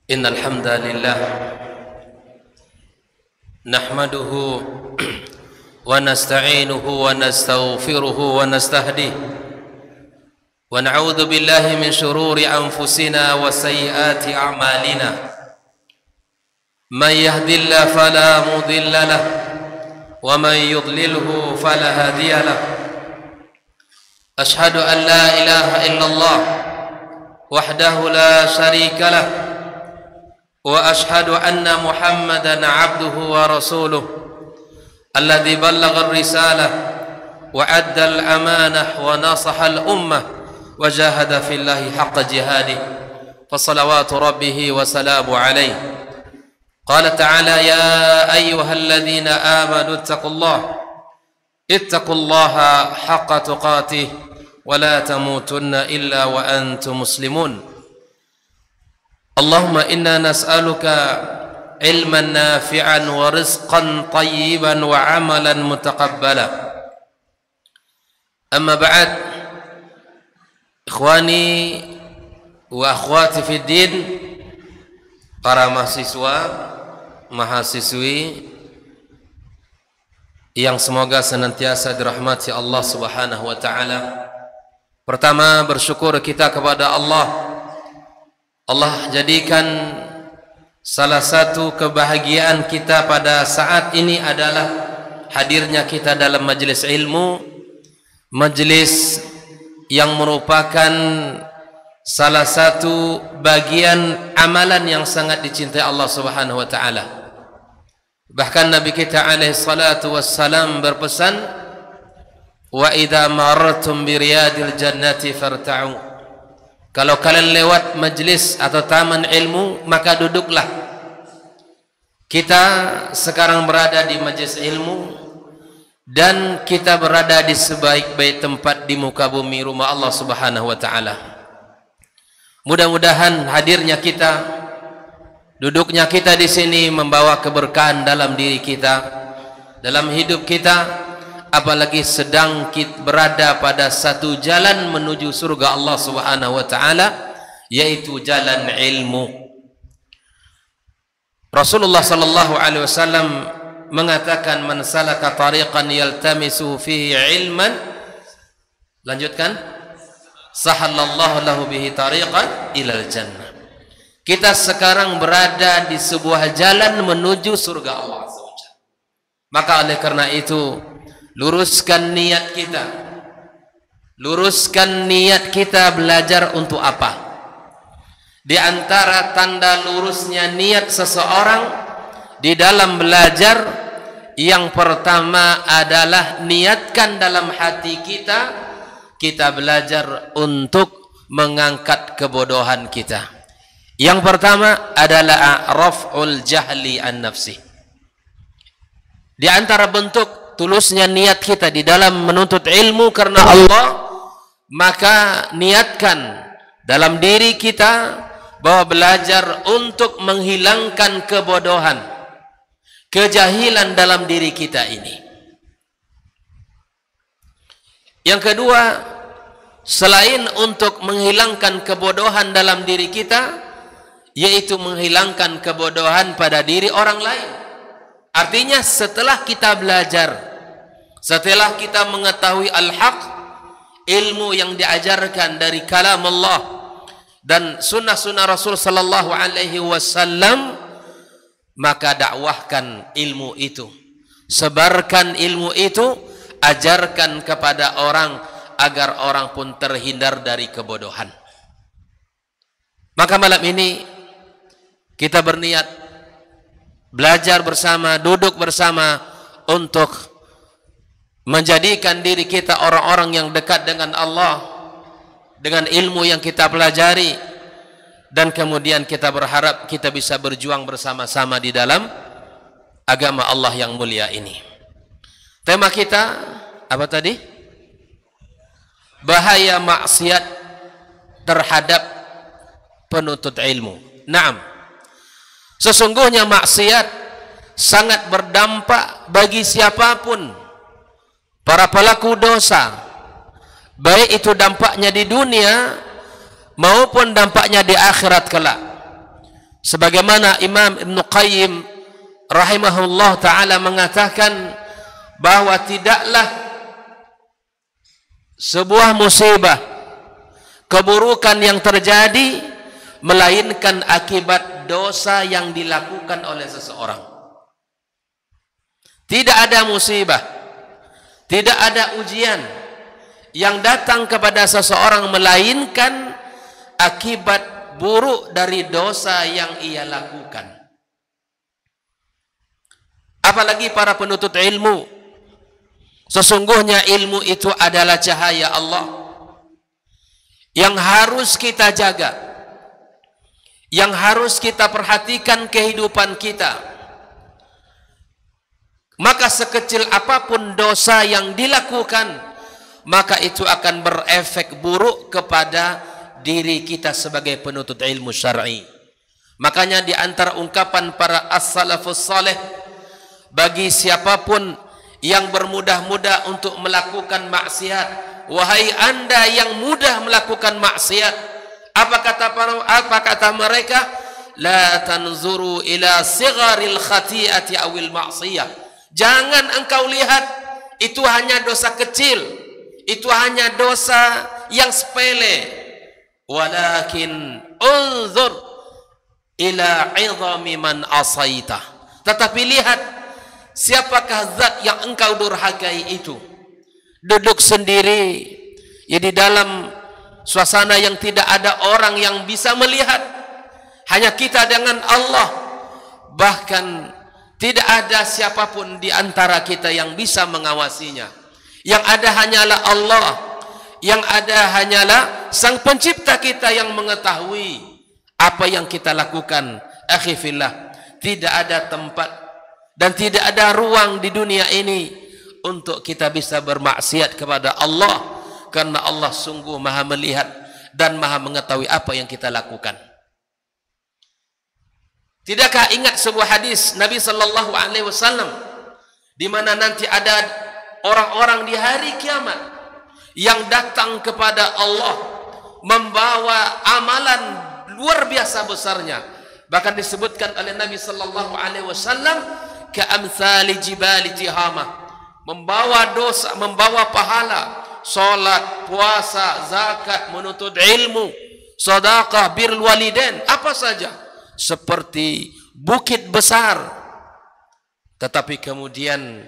إن الحمد لله نحمده ونستعينه ونستغفره ونستهديه ونعوذ بالله من شرور أنفسنا وسيئات أعمالنا من يهد الله فلا مضل له ومن يضلله فلا هادي له أشهد أن لا إله إلا الله وحده لا شريك له وأشهد أن محمدا عبده ورسوله الذي بلغ الرسالة وأدى الأمانة ونصح الأمة وجاهد في الله حق جهاده فصلوات ربه وسلامه عليه قال تعالى يا أيها الذين آمنوا اتقوا الله حق تقاته ولا تموتن إلا وأنتم مسلمون اللهم إنا نسألك علما نافعا ورزقا طيبا وعملا متقبلا أما بعد إخواني وأخواتي في الدين para mahasiswa mahasiswi yang semoga senantiasa dirahmati Allah Subhanahu wa taala. Pertama, bersyukur kita kepada Allah. Allah jadikan salah satu kebahagiaan kita pada saat ini adalah hadirnya kita dalam majelis ilmu, majelis yang merupakan salah satu bagian amalan yang sangat dicintai Allah Subhanahu wa taala. Bahkan Nabi kita alaihi salatu wassalam berpesan, "Wa idza marartum bi riyadil jannati farta'u." Kalau kalian lewat majlis atau taman ilmu, maka duduklah. Kita sekarang berada di majlis ilmu dan kita berada di sebaik-baik tempat di muka bumi, rumah Allah Subhanahu wa taala. Mudah-mudahan hadirnya kita, duduknya kita di sini membawa keberkahan dalam diri kita, dalam hidup kita, apalagi sedang kita berada pada satu jalan menuju surga Allah Subhanahu wa taala, yaitu jalan ilmu. Rasulullah sallallahu alaihi wasallam mengatakan, "Man salaka tariqan yaltamisu fihi ilman," lanjutkan, "sahallallahu lahu bihi tariqan ilal jannah." Kita sekarang berada di sebuah jalan menuju surga Allah Azza wa Jalla. Maka oleh karena itu, luruskan niat kita. Luruskan niat kita belajar untuk apa? Di antara tanda lurusnya niat seseorang di dalam belajar, yang pertama adalah niatkan dalam hati kita, kita belajar untuk mengangkat kebodohan kita. Yang pertama adalah raf'ul jahli an nafsi. Di antara bentuk tulusnya niat kita di dalam menuntut ilmu karena Allah, maka niatkan dalam diri kita bahwa belajar untuk menghilangkan kebodohan, kejahilan dalam diri kita ini. Yang kedua, selain untuk menghilangkan kebodohan dalam diri kita, yaitu menghilangkan kebodohan pada diri orang lain. Artinya setelah kita belajar, setelah kita mengetahui al-haq, ilmu yang diajarkan dari kalam Allah dan sunnah-sunnah Rasul sallallahu alaihi wasallam, maka dakwahkan ilmu itu, sebarkan ilmu itu, ajarkan kepada orang agar orang pun terhindar dari kebodohan. Maka malam ini kita berniat belajar bersama, duduk bersama untuk menjadikan diri kita orang-orang yang dekat dengan Allah dengan ilmu yang kita pelajari, dan kemudian kita berharap kita bisa berjuang bersama-sama di dalam agama Allah yang mulia ini. Tema kita apa tadi? Bahaya maksiat terhadap penuntut ilmu. Naam. Sesungguhnya maksiat sangat berdampak bagi siapapun, para pelaku dosa, baik itu dampaknya di dunia maupun dampaknya di akhirat kelak. Sebagaimana Imam Ibn Qayyim rahimahullah ta'ala mengatakan bahwa tidaklah sebuah musibah, keburukan yang terjadi melainkan akibat dosa yang dilakukan oleh seseorang. Tidak ada musibah, tidak ada ujian yang datang kepada seseorang melainkan akibat buruk dari dosa yang ia lakukan. Apalagi para penuntut ilmu, sesungguhnya ilmu itu adalah cahaya Allah yang harus kita jaga, yang harus kita perhatikan kehidupan kita. Maka sekecil apapun dosa yang dilakukan, maka itu akan berefek buruk kepada diri kita sebagai penuntut ilmu syar'i. Makanya di antara ungkapan para as-salafus salih, bagi siapapun yang bermudah-mudah untuk melakukan maksiat, wahai anda yang mudah melakukan maksiat, apa kata mereka? La tanzuru ila sigharil khati'ati awil ma'siyah. Jangan engkau lihat itu hanya dosa kecil, itu hanya dosa yang sepele. Walakin unzur ila 'idhami man asaitah. Tetapi lihat siapakah zat yang engkau durhakai itu. Duduk sendiri ya di dalam suasana yang tidak ada orang yang bisa melihat, hanya kita dengan Allah. Bahkan tidak ada siapapun di antara kita yang bisa mengawasinya. Yang ada hanyalah Allah. Yang ada hanyalah Sang Pencipta kita yang mengetahui apa yang kita lakukan. Akhi fillah, tidak ada tempat dan tidak ada ruang di dunia ini untuk kita bisa bermaksiat kepada Allah, karena Allah sungguh Maha melihat dan Maha mengetahui apa yang kita lakukan. Tidakkah ingat sebuah hadis Nabi sallallahu alaihi wasallam di mana nanti ada orang-orang di hari kiamat yang datang kepada Allah membawa amalan luar biasa besarnya. Bahkan disebutkan oleh Nabi sallallahu alaihi wasallam ka'amsali jibali tihamah, membawa dosa, membawa pahala, salat, puasa, zakat, menuntut ilmu, sedekah, birrul walidain, apa saja, seperti bukit besar. Tetapi kemudian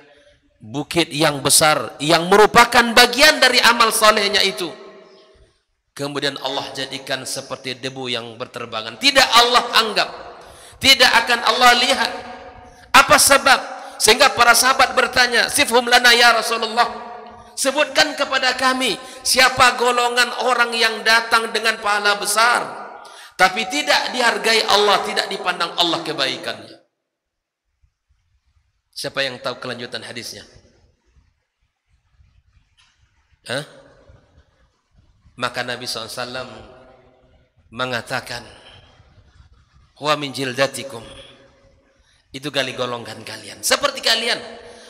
bukit yang besar yang merupakan bagian dari amal solehnya itu kemudian Allah jadikan seperti debu yang berterbangan. Tidak Allah anggap, tidak akan Allah lihat. Apa sebab? Sehingga para sahabat bertanya, sifhum lana ya Rasulullah, sebutkan kepada kami siapa golongan orang yang datang dengan pahala besar tapi tidak dihargai Allah, tidak dipandang Allah kebaikannya. Siapa yang tahu kelanjutan hadisnya? Maka Nabi SAW mengatakan, huwa min jildatikum, itu gali golongan kalian, seperti kalian,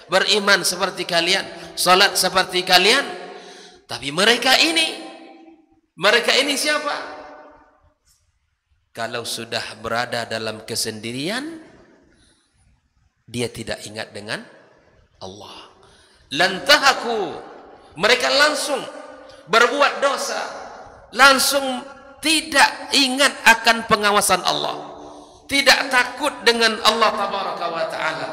beriman seperti kalian, salat seperti kalian. Tapi mereka ini siapa? Kalau sudah berada dalam kesendirian, dia tidak ingat dengan Allah. Lantahaku, mereka langsung berbuat dosa, langsung tidak ingat akan pengawasan Allah, tidak takut dengan Allah tabaraka wa ta'ala.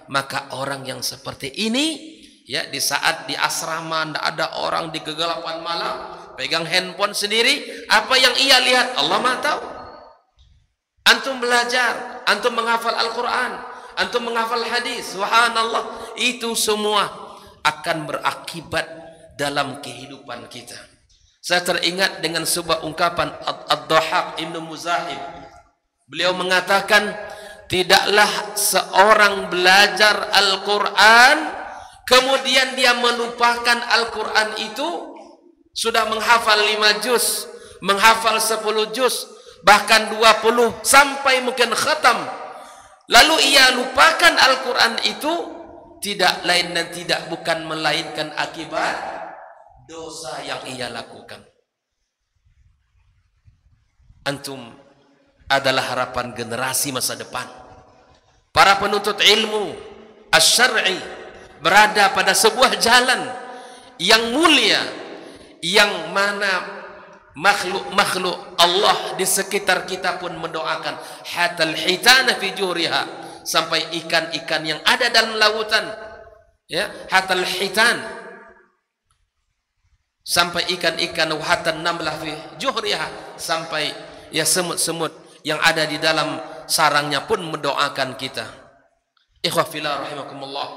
Maka orang yang seperti ini, ya, di saat di asrama tidak ada orang, di kegelapan malam, pegang handphone sendiri, apa yang ia lihat Allah Maha tahu. Antum belajar, antum menghafal Al-Quran, antum menghafal hadis, subhanallah, itu semua akan berakibat dalam kehidupan kita. Saya teringat dengan sebuah ungkapan Ad-Dhahhak Ibnu Muzahib. Beliau mengatakan, tidaklah seorang belajar Al-Quran kemudian dia melupakan Al-Quran itu, sudah menghafal 5 juz, menghafal 10 juz, bahkan 20, sampai mungkin khatam, lalu ia lupakan Al-Quran itu, tidak lain dan tidak bukan melainkan akibat dosa yang ia lakukan. Antum adalah harapan generasi masa depan. Para penuntut ilmu asy-syar'i berada pada sebuah jalan yang mulia, yang mana makhluk-makhluk Allah di sekitar kita pun mendoakan hatal hitana fi juriha, sampai ikan-ikan yang ada dalam lautan, ya, hatal hitan, sampai ikan-ikan, wahatan namlah fi juhriha, sampai ya semut-semut yang ada di dalam sarangnya pun mendoakan kita. Ikhwah fillah rahimakumullah,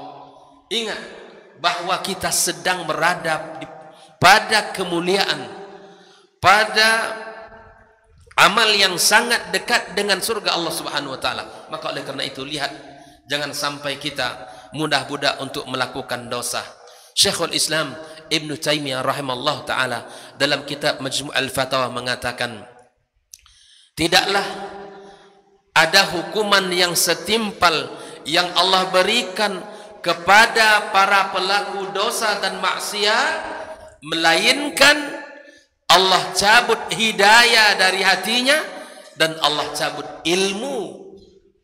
ingat bahwa kita sedang berada pada kemuliaan, pada amal yang sangat dekat dengan surga Allah Subhanahu wa taala. Maka oleh karena itu, lihat, jangan sampai kita mudah-mudah untuk melakukan dosa. Syekhul Islam Ibn Taimiyah rahimallahu taala dalam kitab Majmu' al-Fatawa mengatakan, tidaklah ada hukuman yang setimpal yang Allah berikan kepada para pelaku dosa dan maksiat, melainkan Allah cabut hidayah dari hatinya dan Allah cabut ilmu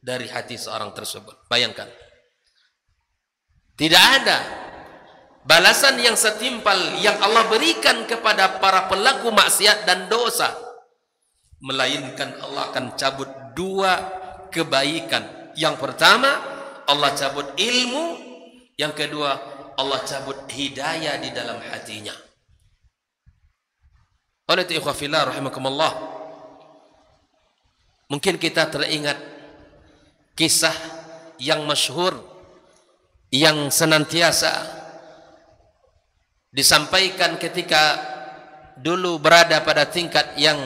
dari hati seorang tersebut. Bayangkan, tidak ada balasan yang setimpal yang Allah berikan kepada para pelaku maksiat dan dosa, melainkan Allah akan cabut dua kebaikan. Yang pertama, Allah cabut ilmu. Yang kedua, Allah cabut hidayah di dalam hatinya. Oleh itu, ikhwah fillah rahimakumullah, mungkin kita teringat kisah yang masyhur yang senantiasa disampaikan ketika dulu berada pada tingkat yang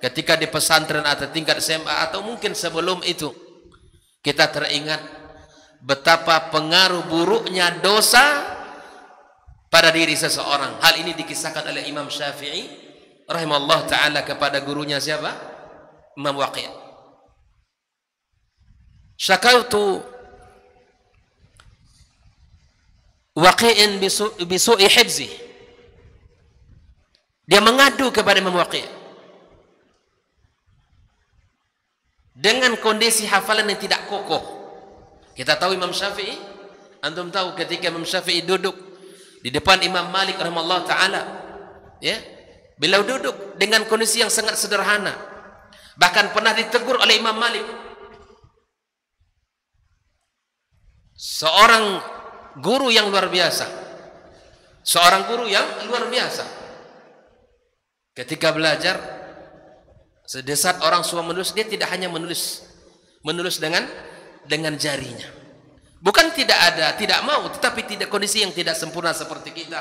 ketika di pesantren atau tingkat SMA atau mungkin sebelum itu, kita teringat betapa pengaruh buruknya dosa pada diri seseorang. Hal ini dikisahkan oleh Imam Syafi'i rahimahullah ta'ala kepada gurunya siapa? Imam Waqi'. Syakautu Waqi'in bisu'i hibzi. Dia mengadu kepada Imam Waqi' dengan kondisi hafalan yang tidak kokoh. Kita tahu Imam Syafi'i, antum tahu ketika Imam Syafi'i duduk di depan Imam Malik rahimahullah ta'ala, ya, beliau duduk dengan kondisi yang sangat sederhana. Bahkan pernah ditegur oleh Imam Malik, seorang guru yang luar biasa, seorang guru yang luar biasa. Ketika belajar, sedesat orang suruh menulis, dia tidak hanya menulis dengan jarinya. Bukan tidak ada, tidak mau, tetapi tidak, kondisi yang tidak sempurna seperti kita.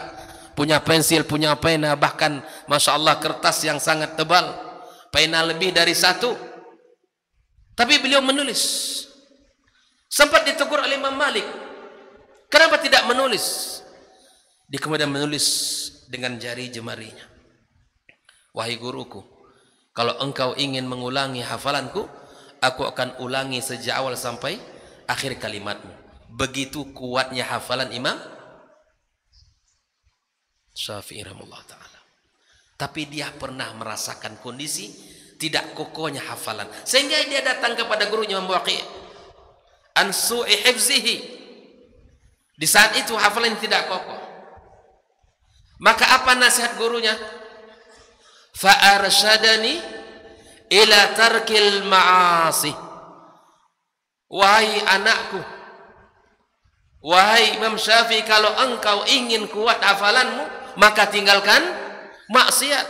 Punya pensil, punya pena, bahkan Masya Allah kertas yang sangat tebal, pena lebih dari satu. Tapi beliau menulis. Sempat ditegur oleh Imam Malik, kenapa tidak menulis? Dia kemudian menulis dengan jari jemarinya. Wahai guruku, kalau engkau ingin mengulangi hafalanku, aku akan ulangi sejak awal sampai akhir kalimatmu. Begitu kuatnya hafalan Imam Syafi'i rahimahullah ta'ala. Tapi dia pernah merasakan kondisi tidak kokohnya hafalan, sehingga dia datang kepada gurunya Imam Waqi' an su'i hifzihi. Di saat itu hafalan tidak kokoh. Maka apa nasihat gurunya? Fa arsyadani ila tarkil ma'asi. Wahai anakku, wahai Imam Syafi'i, kalau engkau ingin kuat hafalanmu, maka tinggalkan maksiat.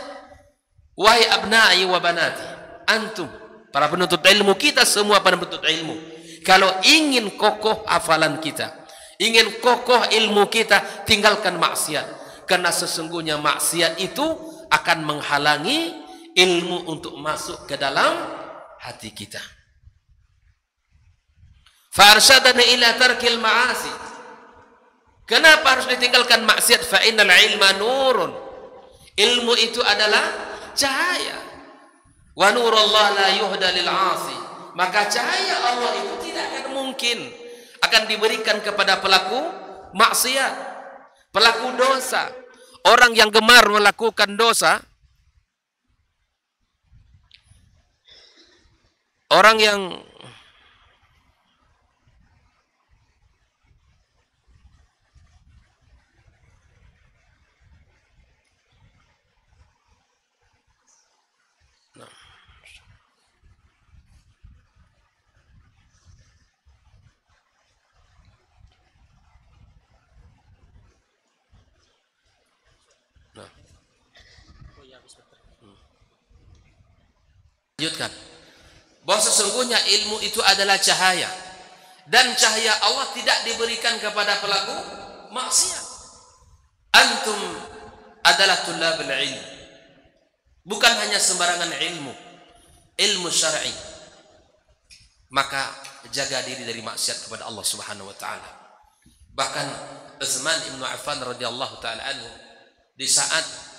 Wahai abna'i wa banati, antum para penuntut ilmu, kita semua para penuntut ilmu, kalau ingin kokoh hafalan kita, ingin kokoh ilmu kita, tinggalkan maksiat. Karena sesungguhnya maksiat itu akan menghalangi ilmu untuk masuk ke dalam hati kita. Fa arsyadana ila tarkil ma'asi. Kenapa harus ditinggalkan maksiat? Fa innal ilma nurun. Ilmu itu adalah cahaya. Wa nurullah la yuhda lil 'asi. Maka cahaya Allah itu tidak akan mungkin akan diberikan kepada pelaku maksiat, pelaku dosa. Orang yang gemar melakukan dosa, orang yang lanjutkan bahwa sesungguhnya ilmu itu adalah cahaya, dan cahaya Allah tidak diberikan kepada pelaku maksiat. Antum adalah tulabul ilm, bukan hanya sembarangan ilmu syar'i, maka jaga diri dari maksiat kepada Allah Subhanahu wa taala. Bahkan Utsman Ibn Affan radhiyallahu taala anhu, di saat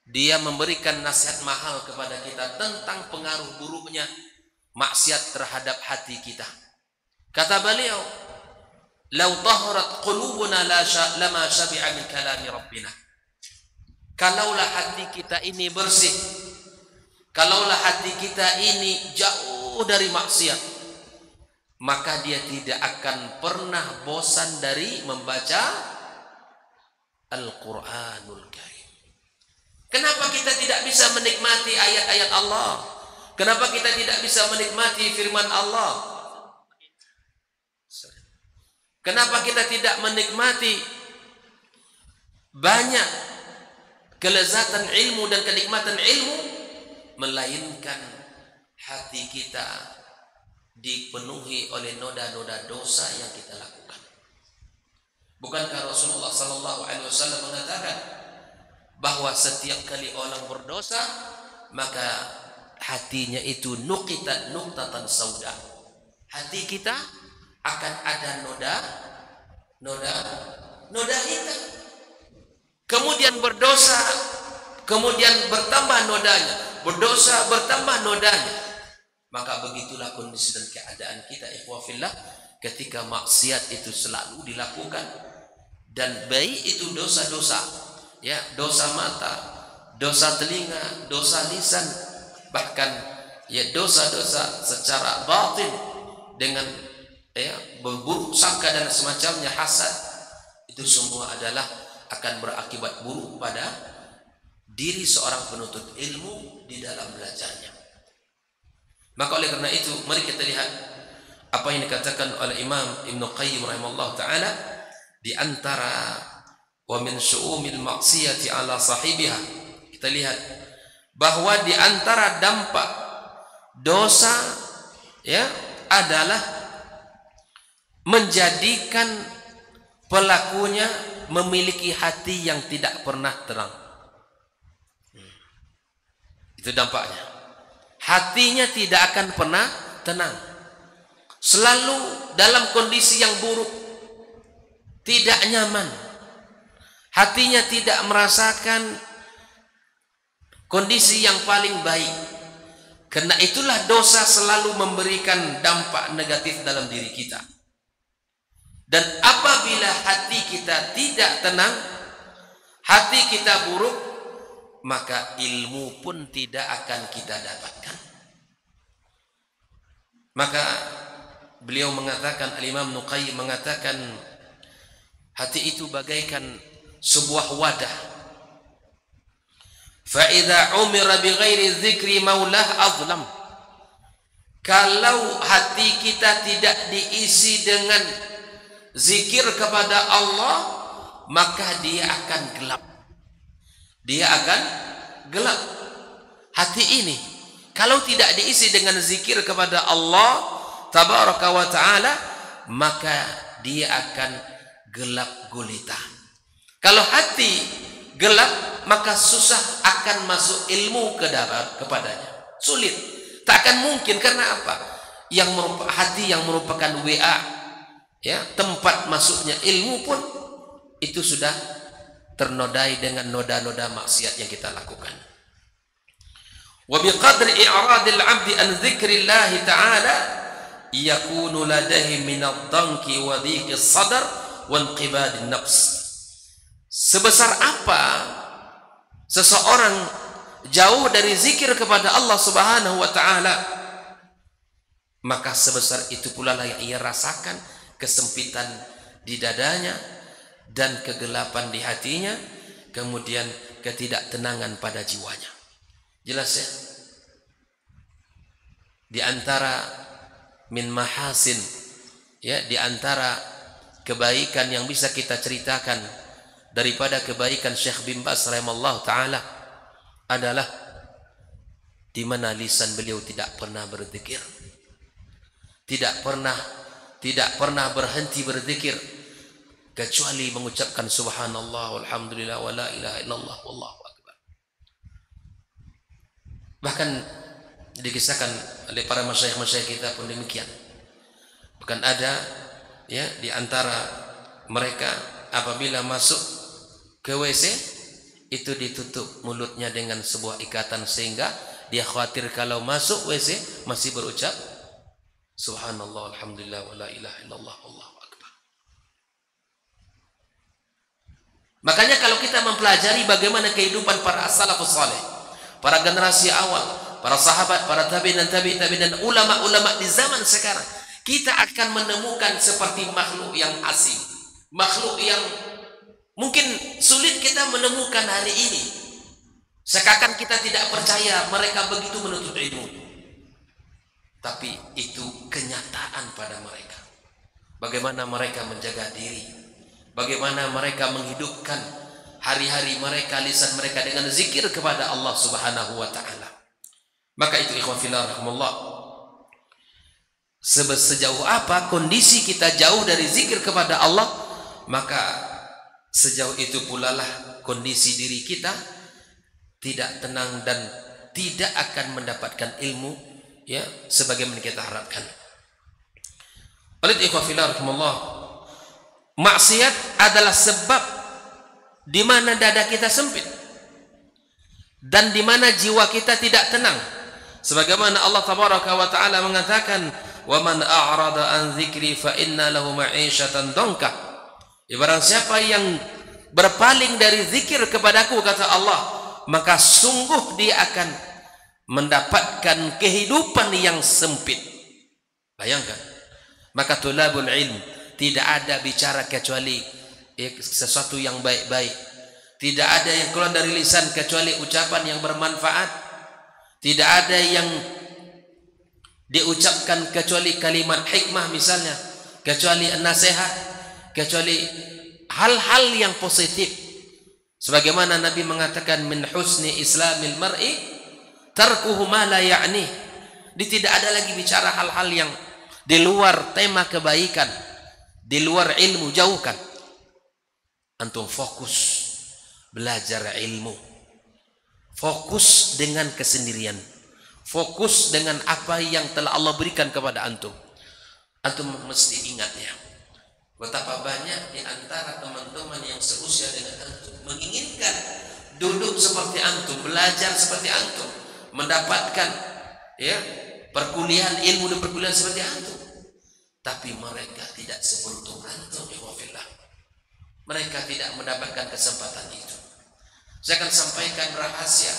dia memberikan nasihat mahal kepada kita tentang pengaruh buruknya maksiat terhadap hati kita, kata beliau, "Lau taharat qulubuna lama syabi'a min kalami rabbina." Kalaulah hati kita ini bersih, kalaulah hati kita ini jauh dari maksiat, maka dia tidak akan pernah bosan dari membaca Al-Quranul Karim. Kenapa kita tidak bisa menikmati ayat-ayat Allah? Kenapa kita tidak bisa menikmati firman Allah? Kenapa kita tidak menikmati banyak kelezatan ilmu dan kenikmatan ilmu, melainkan hati kita dipenuhi oleh noda-noda dosa yang kita lakukan? Bukankah Rasulullah sallallahu alaihi wasallam mengatakan bahwa setiap kali orang berdosa, maka hatinya itu nuqtatan sauda. Hati kita akan ada noda hitam. Kemudian berdosa, kemudian bertambah nodanya, berdosa bertambah nodanya. Maka begitulah kondisi dan keadaan kita, ikhwah fillah, ketika maksiat itu selalu dilakukan, dan baik itu dosa-dosa, ya, dosa mata, dosa telinga, dosa lisan, bahkan ya dosa-dosa secara batin dengan berburuk sangka dan semacamnya, hasad, itu semua adalah akan berakibat buruk pada diri seorang penuntut ilmu di dalam belajarnya. Maka oleh karena itu, mari kita lihat apa yang dikatakan oleh Imam Ibn Qayyim rahimahullah ta'ala, di antara wa min syu'umil maksiyati ala sahibiha, kita lihat bahwa di antara dampak dosa, ya, adalah menjadikan pelakunya memiliki hati yang tidak pernah tenang. Itu dampaknya. Hatinya tidak akan pernah tenang, selalu dalam kondisi yang buruk, tidak nyaman. Hatinya tidak merasakan kondisi yang paling baik. Karena itulah dosa selalu memberikan dampak negatif dalam diri kita. Dan apabila hati kita tidak tenang, hati kita buruk, maka ilmu pun tidak akan kita dapatkan. Maka beliau mengatakan, Al-Imam Ibnu Qayyim mengatakan, hati itu bagaikan sebuah wadah. Fa idza umira bi ghairi dzikri maulah azlam. Kalau hati kita tidak diisi dengan zikir kepada Allah, maka dia akan gelap. Dia akan gelap. Hati ini kalau tidak diisi dengan zikir kepada Allah tabaraka wa taala, maka dia akan gelap gulita. Kalau hati gelap, maka susah akan masuk ilmu kepadanya. Sulit. Tak akan mungkin. Karena apa? Hati yang merupakan WA, ya, tempat masuknya ilmu pun itu sudah ternodai dengan noda-noda maksiat yang kita lakukan. Wa biqadri i'radil 'abdi an dzikrillah ta'ala yakunu ladaihi min ad-danki wa dhiqis sadr wa inqibadin nafs. Sebesar apa seseorang jauh dari zikir kepada Allah Subhanahu wa taala, maka sebesar itu pula lah yang ia rasakan kesempitan di dadanya dan kegelapan di hatinya, kemudian ketidaktenangan pada jiwanya. Jelas ya? Di antara min mahasin, ya, di antara kebaikan yang bisa kita ceritakan daripada kebaikan Syekh bin Baz rahimahullah taala adalah di mana lisan beliau tidak pernah berzikir, tidak pernah berhenti berzikir kecuali mengucapkan subhanallah walhamdulillah wala ilaha illallah wallahu akbar. Bahkan dikisahkan oleh para masyayikh kita pun demikian. Bahkan ada, ya, di antara mereka apabila masuk ke WC itu ditutup mulutnya dengan sebuah ikatan sehingga dia khawatir kalau masuk WC masih berucap subhanallah alhamdulillah wala ilaha illallah wallahu akbar. Makanya kalau kita mempelajari bagaimana kehidupan para salafus saleh, para generasi awal, para sahabat, para tabi'in dan tabi'in dan ulama-ulama di zaman sekarang, kita akan menemukan seperti makhluk yang asing, makhluk yang mungkin sulit kita menemukan hari ini. Seakan kita tidak percaya mereka begitu menuntut ilmu, tapi itu kenyataan pada mereka. Bagaimana mereka menjaga diri, bagaimana mereka menghidupkan hari-hari mereka, lisan mereka dengan zikir kepada Allah Subhanahu wa taala. Maka itu ikhwan fillah rahimahullah, sejauh apa kondisi kita jauh dari zikir kepada Allah, maka sejauh itu pula lah kondisi diri kita tidak tenang dan tidak akan mendapatkan ilmu, ya, sebagaimana kita harapkan. Oleh ikhwan fillah rahimahullah, maksiat adalah sebab di mana dada kita sempit dan di mana jiwa kita tidak tenang. Sebagaimana Allah tabaraka wa taala mengatakan, "Wa man a'rada an dzikri fa inna lahu ma'isyatan dhanka." Barang siapa yang berpaling dari zikir kepadaku, kata Allah, maka sungguh dia akan mendapatkan kehidupan yang sempit. Bayangkan. Maka tulabul ilm tidak ada bicara kecuali sesuatu yang baik-baik. Tidak ada yang keluar dari lisan kecuali ucapan yang bermanfaat. Tidak ada yang diucapkan kecuali kalimat hikmah misalnya, kecuali nasihat, kecuali hal-hal yang positif. Sebagaimana Nabi mengatakan, min husni islamil mar'i tarkuhu ma la ya'ni. Tidak ada lagi bicara hal-hal yang di luar tema kebaikan, di luar ilmu, jauhkan. Antum fokus belajar ilmu, fokus dengan kesendirian, fokus dengan apa yang telah Allah berikan kepada antum. Antum mesti ingat ya, betapa banyak di antara teman-teman yang seusia dengan antum menginginkan duduk seperti antum, belajar seperti antum, mendapatkan, ya, perkuliahan ilmu dan perkuliahan seperti antum, tapi mereka tidak seberuntung antum. Mereka tidak mendapatkan kesempatan itu. Saya akan sampaikan rahasia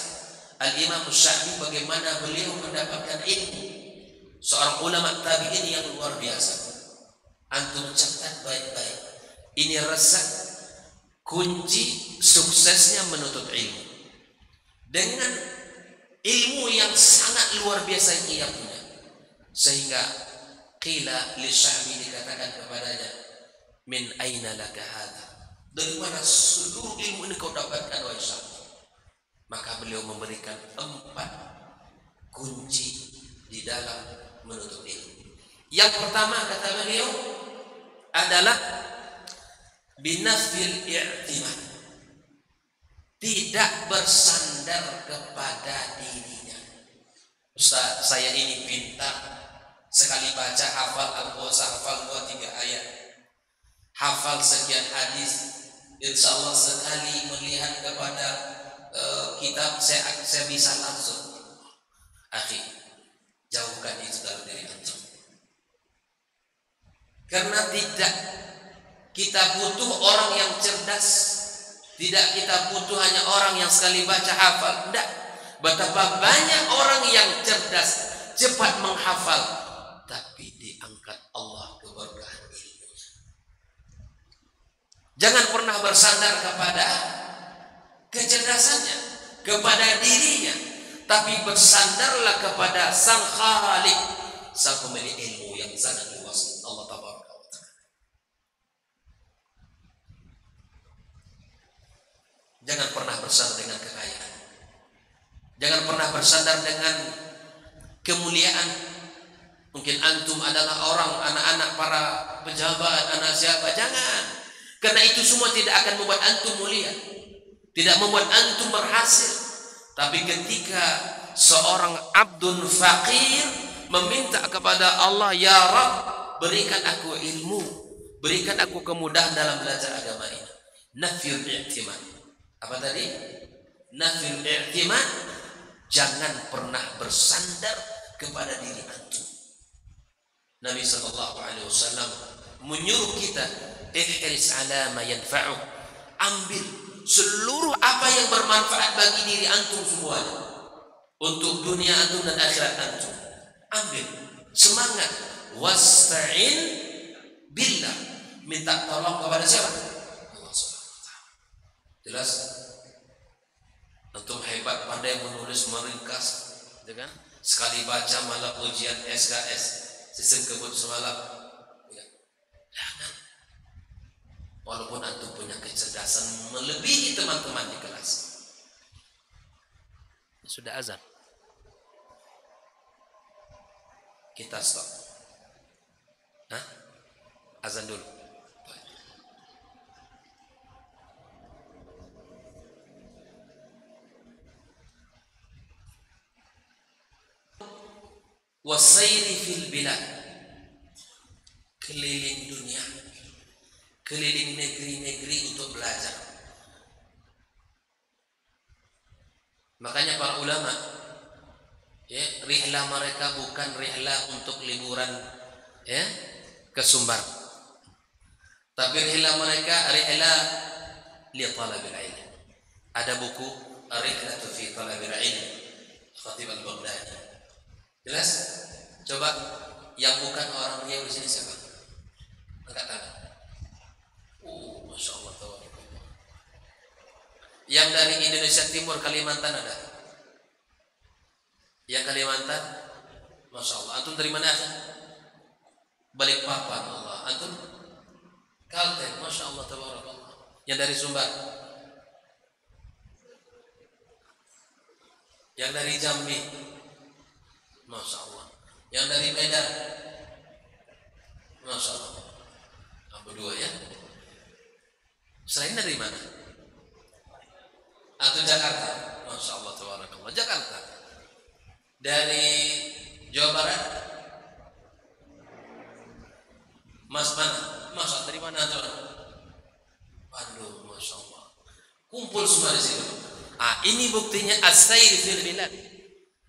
Al-Imam Syafi'i bagaimana beliau mendapatkan ilmu, seorang ulama tabi'in yang luar biasa. Antum catat baik-baik, ini resep kunci suksesnya menuntut ilmu. Dengan ilmu yang sangat luar biasa yang ia punya, sehingga qila li Syafi'i, dikatakan kepadanya, min aina laka hadha, dari mana seluruh ilmu ini kau dapatkan wahai Syafi'i? Maka beliau memberikan 4 kunci di dalam menuntut ilmu. Yang pertama, kata beliau, adalah binafil i'timad, tidak bersandar kepada dirinya. Ustaz, saya ini pintar, sekali baca hafal Al-Qur'an, hafal 2-3 ayat, hafal sekian hadis, insya Allah sekali melihat kepada kitab saya bisa langsung. Akhi, jauhkan itu dalam diri antum. Karena tidak kita butuh orang yang cerdas, tidak kita butuh hanya orang yang sekali baca hafal. Tidak. Betapa banyak orang yang cerdas, cepat menghafal, tapi diangkat Allah keberkahan ilmunya. Jangan pernah bersandar kepada kecerdasannya, kepada dirinya, tapi bersandarlah kepada Sang Khalik, Sang pemilik ilmu yang sangat luas, Allah Tabaraka wa Ta'ala. Jangan pernah bersandar dengan kekayaan. Jangan pernah bersandar dengan kemuliaan. Mungkin antum adalah orang, anak-anak para pejabat, anak siapa. Jangan. Karena itu semua tidak akan membuat antum mulia, tidak membuat antum berhasil. Tapi ketika seorang abdun faqir meminta kepada Allah, ya Rabb, berikan aku ilmu, berikan aku kemudahan dalam belajar agama ini. Nafyul i'timad. Apa tadi? Nafyul i'timad. Jangan pernah bersandar kepada diri antum. Nabi SAW menyuruh kita, ihris ala ma yanfa'u, ambil seluruh apa yang bermanfaat bagi diri antum semuanya, untuk dunia antum dan akhirat antum. Ambil, semangat. Wasta'in billah, minta tolong kepada siapa? Allah SWT. Jelas? Antum hebat, pandai menulis, meringkas, ya kan? Sekali baca malah ujian SKS, sistem kebut semalam. Ya. Jangan. Walaupun antum punya kecerdasan melebihi teman-teman di kelas. Sudah azan. Kita stop. Hah? Azan dulu. Wasairi fil bilad, keliling dunia, keliling negeri-negeri untuk belajar. Makanya para ulama, ya, rihlah mereka bukan rihlah untuk liburan, ya, ke Sumbar, tapi rihlah mereka rihlah li talabil ilm. Ada buku Rihlatu fi talabil ilm, Khatib al-Baghdadi. Jelas? Coba yang bukan orang Riau di sini siapa? Angkat tangan. Masya Allah. Yang dari Indonesia Timur, Kalimantan ada? Yang Kalimantan? Masya Allah. Antum dari mana? Balikpapan. Allah. Antum? Kalteng. Masya Allah. Yang dari Sumbar? Yang dari Jambi? Masya Allah. Yang dari Medan? Masya Allah. Berdua ya. Selain dari mana? Atau Jakarta? Masya Allah, tabarakallah. Jakarta. Dari Jawa Barat? Mas mana? Mas dari mana tuh? Bandung. Masya Allah. Kumpul semua di sini. Ini buktinya as-sayr fil bilad.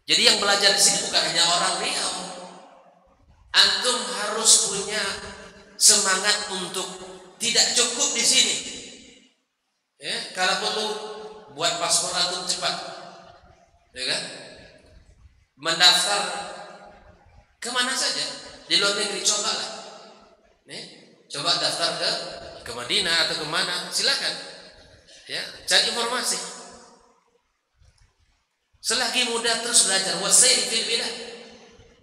Jadi yang belajar di sini bukan hanya orang Riau. Antum harus punya semangat untuk tidak cukup di sini. Ya, kalau perlu buat paspor antum cepat, ya kan? Mendaftar kemana saja di luar negeri, cobalah. Nih, coba daftar ke Madinah atau kemana, silakan. Ya, cari informasi. Selagi muda terus belajar. Wasail fil bilad,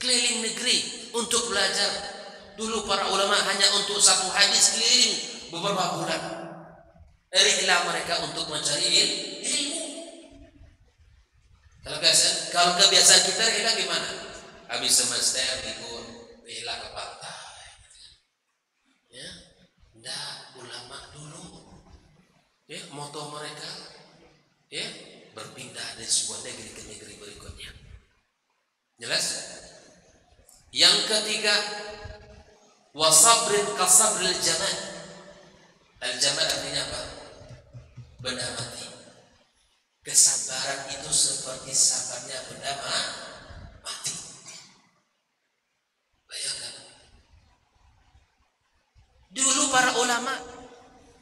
keliling negeri untuk belajar. Dulu para ulama hanya untuk satu hadis keliling beberapa bulan. Rihlah mereka untuk mencari ilmu. Kalau kebiasaan kita rihlah gimana? Habis semester libur, rihlah ke pantai. Ya, enggak, ulama dulu. Ya, moto mereka, ya, berpindah dari sebuah negeri ke negeri berikutnya. Jelas? Yang ketiga, wasabrin kasabril jamal. Al-jamal artinya apa? Benda mati. Kesabaran itu seperti sabarnya benda mati. Bayangkan. Dulu para ulama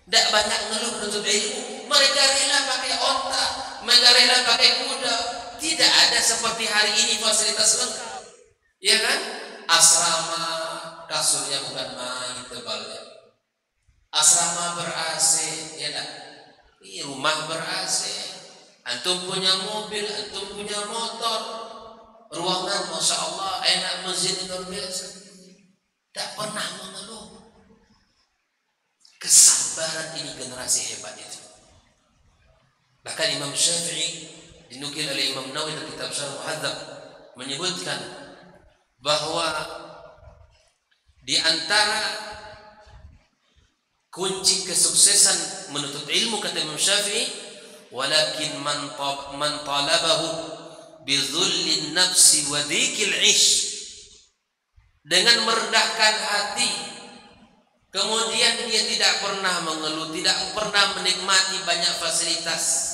tidak banyak ngeluh menuntut ilmu. Mereka rela pakai onta, mereka rela pakai kuda. Tidak ada seperti hari ini fasilitas lengkap, ya kan? asrama kasurnya bukan main tebalnya, asrama ber-AC, ya tak? Rumah ber-AC, antum punya mobil, antum punya motor, ruangan masya Allah enak, masjid luar biasa, tak pernah mengeluh. Kesabaran ini generasi hebat itu. Bahkan Imam Syafi'i dinukil oleh Imam Nawawi dalam kitab Syarh Muhadzab menyebutkan bahwa di antara kunci kesuksesan menuntut ilmu, kata Imam Syafi'i, walakin man talabahu bi dhullin nafsi wa dhikil ish, dengan merendahkan hati, kemudian dia tidak pernah mengeluh, tidak pernah menikmati banyak fasilitas.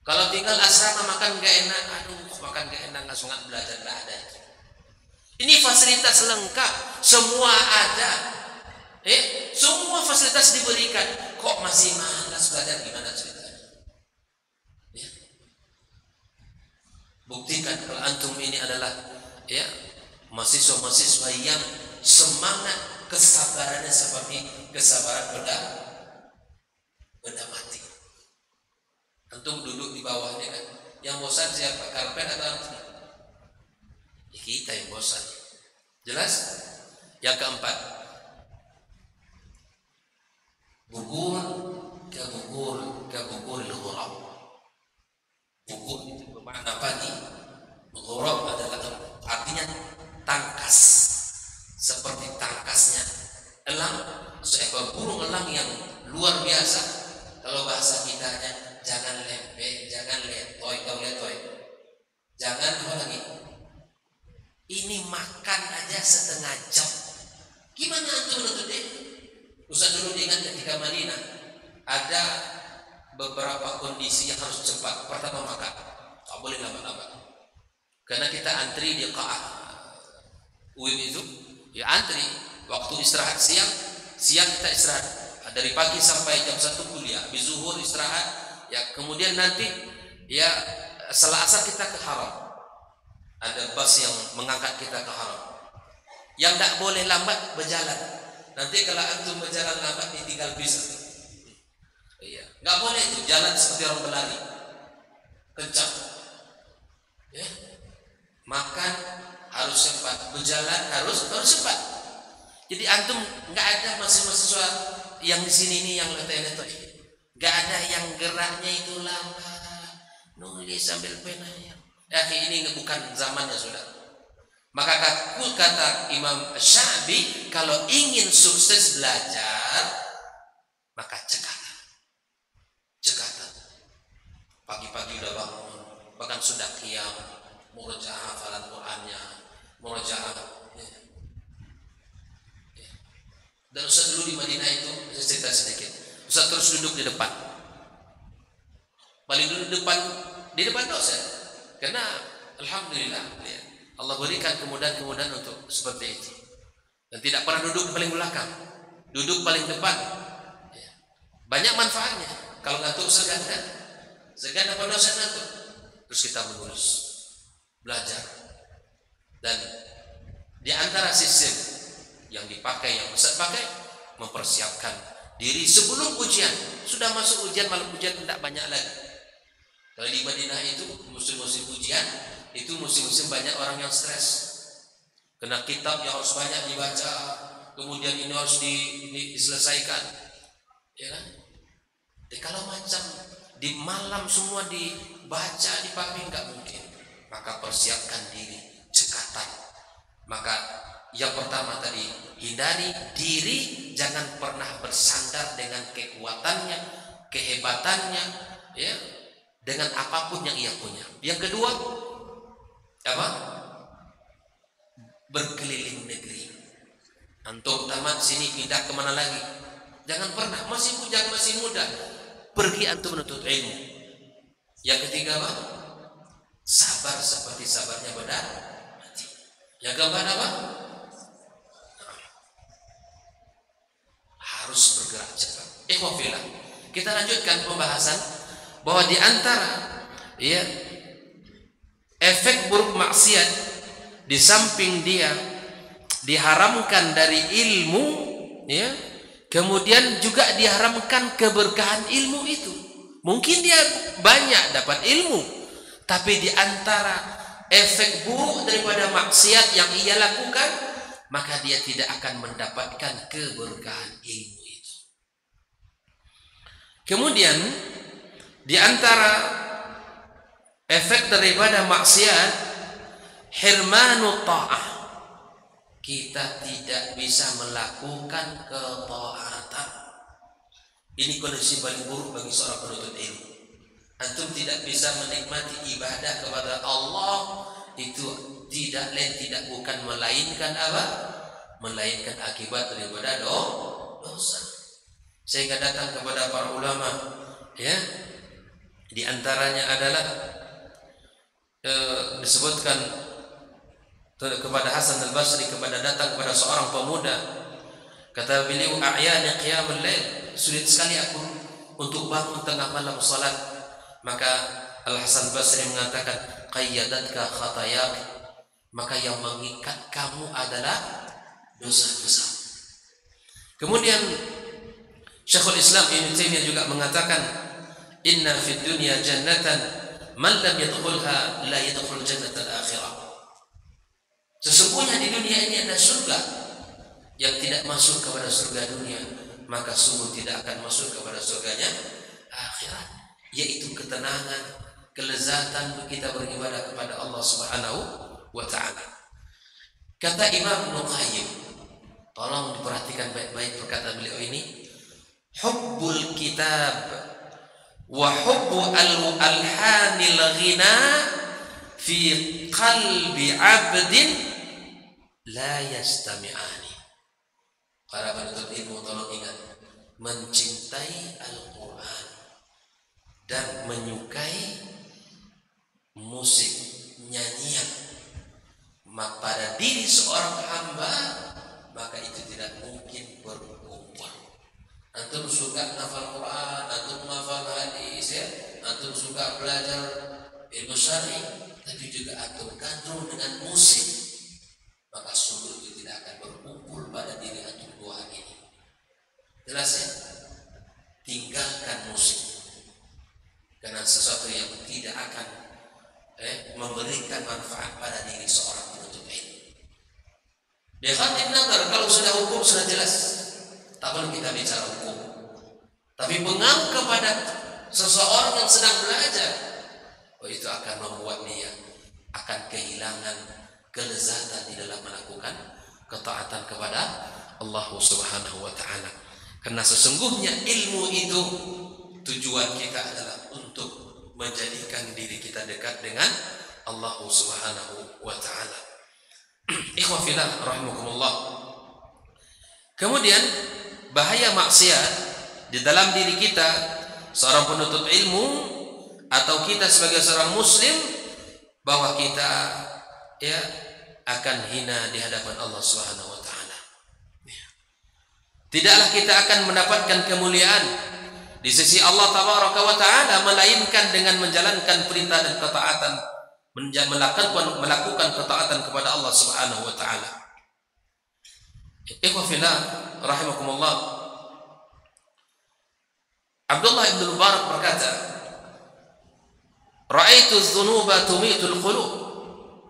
Kalau tinggal asrama makan gak enak, aduh makan gak enak, nggak sungat belajar, gak ada. Ini fasilitas lengkap, semua ada, semua fasilitas diberikan, kok masih malas belajar, gimana ceritanya? Ya. Buktikan kalau antum ini adalah mahasiswa-mahasiswa yang semangat, kesabarannya seperti kesabaran benda mati. Antum duduk di bawahnya kan, yang bosan siapa? Karpet atau antum? Ya kita yang bosan. Jelas? Yang keempat, bukur al-ghurab. Bukur itu bermakna pagi. Ghurab adalah artinya tangkas, seperti tangkasnya elang, seekor burung elang yang luar biasa. Kalau bahasa kitanya, jangan lempeng, jangan letoy, jangan apa lagi? Ini makan aja setengah jam. Gimana antum menuntut ilmu? Ustaz dulu ingat ketika Madinah ada beberapa kondisi yang harus cepat. Pertama makan, tak boleh lama-lama. Karena kita antri di Qa'ah UIM itu, ya antri. Waktu istirahat siang kita istirahat. Dari pagi sampai jam 1 kuliah, habis zuhur istirahat. Ya kemudian nanti ya setelah asar kita ke haram. Ada bus yang mengangkat kita ke haram. Yang tak boleh lambat berjalan. Nanti kalau antum berjalan lambat ditinggal bis. Iya, nggak boleh itu jalan seperti orang berlari, kencang. Ya, makan harus cepat, berjalan harus cepat. Jadi antum nggak ada mahasiswa yang di sini ini yang letih-letih. Nggak ada yang geraknya itu lama, nulis sambil penanya. Ini bukan zamannya sudah. Maka kata Imam Syafi'i, kalau ingin sukses belajar, maka cekatan. Pagi-pagi udah bangun, bahkan sudah qiyam, murojaah hafalan Qur'annya, murojaah. Dan Ustaz dulu di Madinah itu, saya cerita sedikit. Ustaz terus duduk di depan, paling duduk di depan dosen. Karena alhamdulillah Allah berikan kemudahan-kemudahan untuk seperti itu. Dan tidak pernah duduk paling belakang, duduk paling depan. Banyak manfaatnya. Kalau ngantuk segan apa dosen ngantuk. Terus kita menulis, belajar. Dan di antara sistem yang dipakai, yang Ustaz pakai, mempersiapkan diri sebelum ujian. Sudah masuk ujian, malam ujian tidak banyak lagi. Kalau di Madinah itu musim-musim ujian, itu musim-musim banyak orang yang stres. Kena kitab yang harus banyak dibaca, kemudian ini harus diselesaikan. Ya kan? Jadi kalau macam di malam semua dibaca, dipahami, nggak mungkin. Maka persiapkan diri, cekatan. Maka yang pertama tadi, hindari diri, jangan pernah bersandar dengan kekuatannya, kehebatannya, ya, dengan apapun yang ia punya. Yang kedua, apa? Berkeliling negeri. Antum tamat sini pindah kemana lagi? Jangan pernah, masih bujang, masih muda, pergi antum menuntut ilmu. Yang ketiga apa? Sabar seperti sabarnya benda mati. Yang keempat apa? Harus bergerak cepat. Ikhwafillah, kita lanjutkan pembahasan bahwa di antara efek buruk maksiat, di samping dia diharamkan dari ilmu, ya, kemudian juga diharamkan keberkahan ilmu itu. Mungkin dia banyak dapat ilmu, tapi di antara efek buruk daripada maksiat yang ia lakukan, maka dia tidak akan mendapatkan keberkahan ilmu itu. Kemudian di antara efek daripada maksiat, hirmanu ta'ah. Kita tidak bisa melakukan ketaatan. Ini kondisi paling buruk bagi seorang penuntut ilmu. Antum tidak bisa menikmati ibadah kepada Allah, itu tidak lain tidak bukan melainkan apa? Melainkan akibat daripada dosa. Sehingga datang kepada para ulama, ya, di antaranya adalah disebutkan kepada Hasan al-Basri, datang kepada seorang pemuda, kata beliau, a'yani qiyamul lail, sulit sekali aku untuk bangun tengah malam salat. Maka Al-Hasan al-Basri mengatakan, qayyadatka khatayak, maka yang mengikat kamu adalah dosa-dosa. Kemudian Syekhul Islam Ibnu Taimiyah juga mengatakan, inna fid dunya jannatan man lam yadkhulha la yadkhul jannatal akhirah. Sesungguhnya di dunia ini ada surga, yang tidak masuk kepada surga dunia, maka sungguh tidak akan masuk kepada surganya akhirat, yaitu ketenangan, kelezatan kita beribadah kepada Allah Subhanahu wa ta'ala. Kata Imam Ibnu Qayyim, tolong diperhatikan baik-baik perkataan beliau ini, hubbul kitab wa hubbu alhanil ghina fi qalbi 'abdin la yastami'ani. Para penuntut ilmu tolong ingat, mencintai Al-Quran dan menyukai musik, nyanyian pada diri seorang hamba, maka itu tidak mungkin berkumpul. Antum suka hafal Quran, antum hafal hadis, ya, antum suka belajar ilmu syar'i, tapi juga antum gandrung dengan musik, maka sungguh itu tidak akan berkumpul pada diri antum dua ini. Jelas ya? Tinggalkan musik, karena sesuatu yang tidak akan memberikan manfaat pada diri seorang penuntut ilmu. Biarkan nazar, kalau sudah hukum sudah jelas, tak perlu kita bicara hukum. Tapi pengaruh kepada seseorang yang sedang belajar, itu akan membuat dia akan kehilangan kelezatan di dalam melakukan ketaatan kepada Allah Subhanahu wa ta'ala. Karena sesungguhnya ilmu itu tujuan kita adalah untuk menjadikan diri kita dekat dengan Allah Subhanahu wa ta'ala. Ikhwah fillah rahimakumullah. Kemudian bahaya maksiat di dalam diri kita, seorang penuntut ilmu atau kita sebagai seorang muslim, bahwa kita akan hina di hadapan Allah Subhanahu wa ta'ala. Tidaklah kita akan mendapatkan kemuliaan di sisi Allah Tabaraka wa ta'ala melainkan dengan menjalankan perintah dan ketaatan, melakukan ketaatan kepada Allah Subhanahu wa ta'ala. Ikhwah fillah rahimakumullah. Abdullah ibn Mubarak berkata, ra'aitu dzunuba tumitul qulub.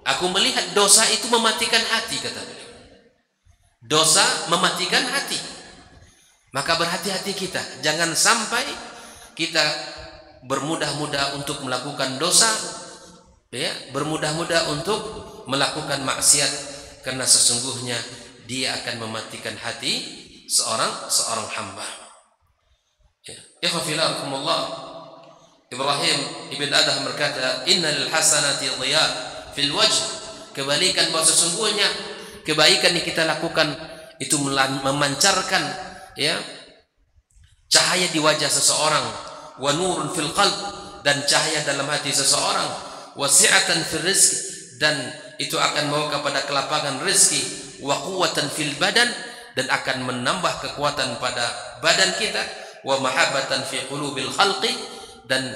Aku melihat dosa itu mematikan hati, kata beliau. Dosa mematikan hati. Maka berhati-hati kita, jangan sampai kita bermudah-mudah untuk melakukan dosa, ya, bermudah-mudah untuk melakukan maksiat, karena sesungguhnya dia akan mematikan hati seorang hamba. Ya, khafilahumullah. Ibrahim ibn Adham berkata, innal hasanati dhiya fil wajh. Kebaikan, bahwa sesungguhnya kebaikan yang kita lakukan itu memancarkan, ya, cahaya di wajah seseorang, wa nurun fil qalb, dan cahaya dalam hati seseorang, wasi'atan fil rizq, dan itu akan membawa kepada kelapangan rezeki, wa quwwatan fil badan, dan akan menambah kekuatan pada badan kita, wa mahabbatan fi qulubil khalqi, dan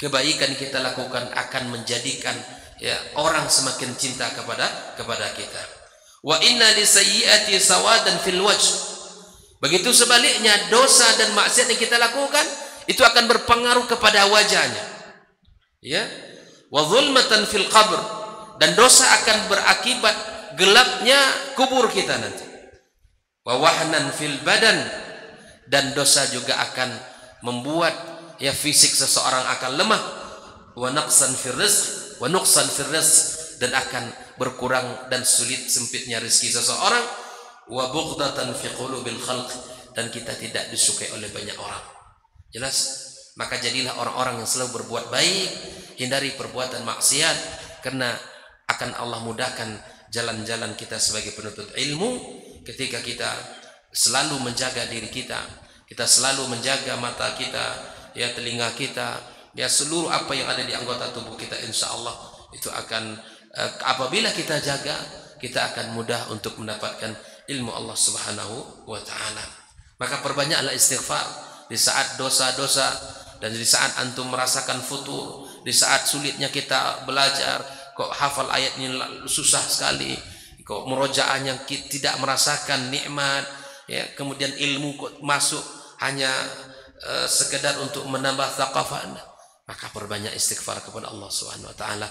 kebaikan kita lakukan akan menjadikan ya orang semakin cinta kepada kita. Wa inna lisayyiati sawadan fil wajh. Begitu sebaliknya, dosa dan maksiat yang kita lakukan itu akan berpengaruh kepada wajahnya. Ya. Wa zulmatan fil qabr, dan dosa akan berakibat gelapnya kubur kita nanti. Wa wahnan fil badan, dan dosa juga akan membuat ya fisik seseorang akan lemah. Wa naqsan fil rizq, wa nuqsan fil rizq, dan akan berkurang dan sulit sempitnya rezeki seseorang. Wa bughdatan fi qulubil khalq, dan kita tidak disukai oleh banyak orang. Jelas? Maka jadilah orang-orang yang selalu berbuat baik, hindari perbuatan maksiat, karena akan Allah mudahkan jalan-jalan kita sebagai penuntut ilmu ketika kita selalu menjaga diri kita, kita selalu menjaga mata kita, ya telinga kita, ya seluruh apa yang ada di anggota tubuh kita, insya Allah itu akan apabila kita jaga, kita akan mudah untuk mendapatkan ilmu Allah Subhanahu wa taala. Maka perbanyaklah istighfar di saat dosa-dosa, dan di saat antum merasakan futur, di saat sulitnya kita belajar, kok hafal ayatnya susah sekali, kok murojaahnya tidak merasakan nikmat, ya kemudian ilmu kok masuk hanya sekedar untuk menambah thaqafah, maka perbanyak istighfar kepada Allah Subhanahu wa taala.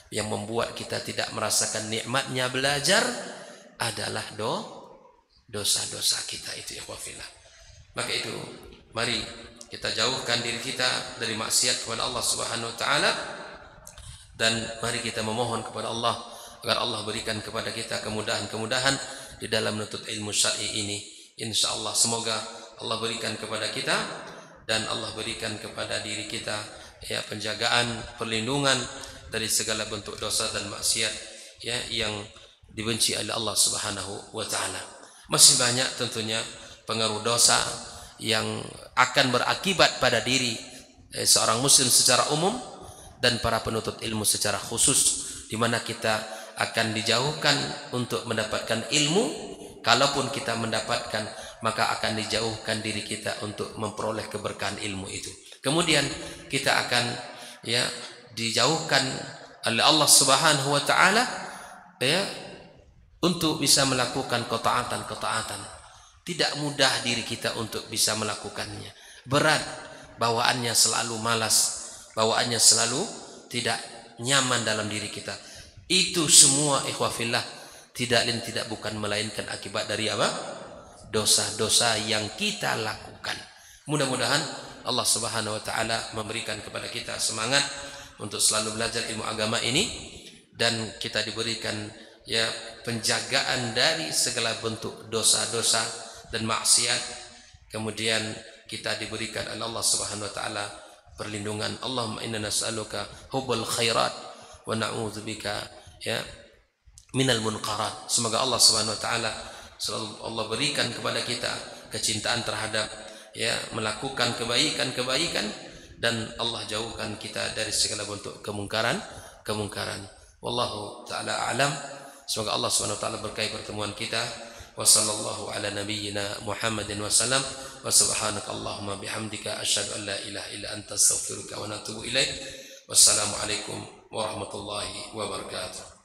Yang membuat kita tidak merasakan nikmatnya belajar adalah dosa-dosa kita itu, ya wafillah. Maka itu mari kita jauhkan diri kita dari maksiat kepada Allah Subhanahu wa taala, dan mari kita memohon kepada Allah agar Allah berikan kepada kita kemudahan-kemudahan di dalam menuntut ilmu syar'i ini. Insyaallah semoga Allah berikan kepada kita dan Allah berikan kepada diri kita ya penjagaan, perlindungan dari segala bentuk dosa dan maksiat ya yang dibenci oleh Allah Subhanahu wa taala. Masih banyak tentunya pengaruh dosa yang akan berakibat pada diri seorang muslim secara umum dan para penuntut ilmu secara khusus, di mana kita akan dijauhkan untuk mendapatkan ilmu. Kalaupun kita mendapatkan, maka akan dijauhkan diri kita untuk memperoleh keberkahan ilmu itu. Kemudian kita akan ya dijauhkan oleh Allah Subhanahu wa taala ya untuk bisa melakukan ketaatan-ketaatan. Tidak mudah diri kita untuk bisa melakukannya. Berat, bawaannya selalu malas, bawaannya selalu tidak nyaman dalam diri kita. Itu semua ikhwafillah tidak bukan melainkan akibat dari apa? Dosa-dosa yang kita lakukan. Mudah-mudahan Allah Subhanahu wa taala memberikan kepada kita semangat untuk selalu belajar ilmu agama ini, dan kita diberikan ya penjagaan dari segala bentuk dosa-dosa dan maksiat. Kemudian kita diberikan oleh Allah Subhanahu wa taala perlindungan. Allahumma inna nas'aluka hubbal khairat wa na'udzubika ya minal munkarat. Semoga Allah Subhanahu wa taala selalu Allah berikan kepada kita kecintaan terhadap ya melakukan kebaikan-kebaikan, dan Allah jauhkan kita dari segala bentuk kemungkaran. Wallahu taala alam. Semoga Allah Subhanahu wa taala berkahi pertemuan kita. Wa sallallahu ala nabiyyina Muhammadin wa sallam. Wa subhanakallahumma bihamdika asyhadu an la ilaha illa anta astaghfiruka wa atubu ilaik. Wassalamu alaikum warahmatullahi wabarakatuh.